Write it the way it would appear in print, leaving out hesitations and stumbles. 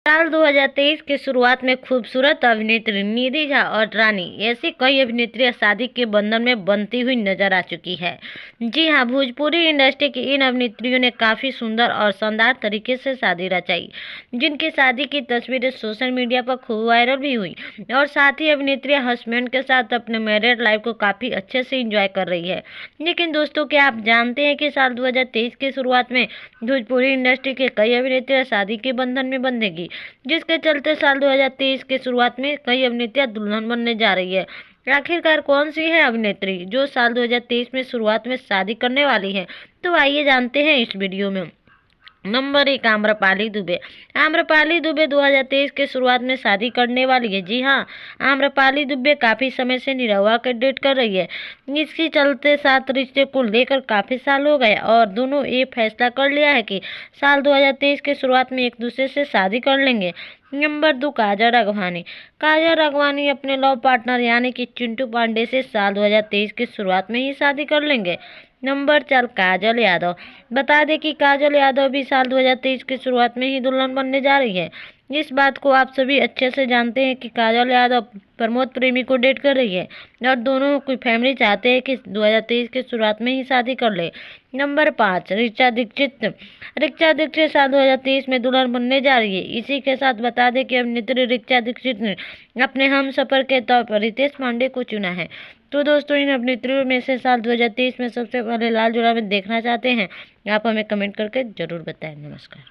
साल 2023 की शुरुआत में खूबसूरत अभिनेत्री निधि झा और रानी ऐसी कई अभिनेत्रियां शादी के बंधन में बंधती हुई नजर आ चुकी है। जी हां, भोजपुरी इंडस्ट्री की इन अभिनेत्रियों ने काफी सुंदर और शानदार तरीके से शादी रचाई, जिनकी शादी की तस्वीरें सोशल मीडिया पर खूब वायरल भी हुई। और साथ ही अभिनेत्रियां हस्बैंड के साथ अपने मैरिड लाइफ को काफी अच्छे से एंजॉय कर रही है। लेकिन दोस्तों, क्या आप जानते हैं कि साल 2023 की शुरुआत में भोजपुरी इंडस्ट्री के कई अभिनेत्रियां शादी के बंधन में बंधेगी, जिसके चलते साल 2023 की शुरुआत में कई अभिनेत्रियां दुल्हन बनने जा रही है। आखिरकार कौन सी है अभिनेत्री जो साल 2023 में शुरुआत में शादी करने वाली है? तो आइए जानते हैं इस वीडियो में। नंबर 1, आम्रपाली दुबे। आम्रपाली दुबे 2023 के शुरुआत में शादी करने वाली है। जी हाँ, आम्रपाली दुबे काफी समय से निरहुआ कर डेट कर रही है। इसके चलते सात रिश्ते को लेकर काफी साल हो गए और दोनों ये फैसला कर लिया है कि साल 2023 के शुरुआत में एक दूसरे से शादी कर लेंगे। नंबर 2, काजल राघवानी। काजल राघवानी अपने लव पार्टनर यानी कि चिंटू पांडे से साल 2023 की शुरुआत में ही शादी कर लेंगे। नंबर 4, काजल यादव। बता दें कि काजल यादव भी साल 2023 की शुरुआत में ही दुल्हन बनने जा रही है। इस बात को आप सभी अच्छे से जानते हैं कि काजल यादव प्रमोद प्रेमी को डेट कर रही है और दोनों की फैमिली चाहते हैं कि 2023 की शुरुआत में ही शादी कर ले। नंबर 5, ऋचा दीक्षित। ऋचा दीक्षित साल 2023 में दुल्हन बनने जा रही है। इसी के साथ बता दें कि अभिनेत्री ऋचा दीक्षित ने अपने हमसफर के तौर पर रितेश पांडे को चुना है। तो दोस्तों, इन अभिनेत्रियों में से साल 2023 में सबसे पहले लाल जोड़ा में देखना चाहते हैं? आप हमें कमेंट करके जरूर बताएं। नमस्कार।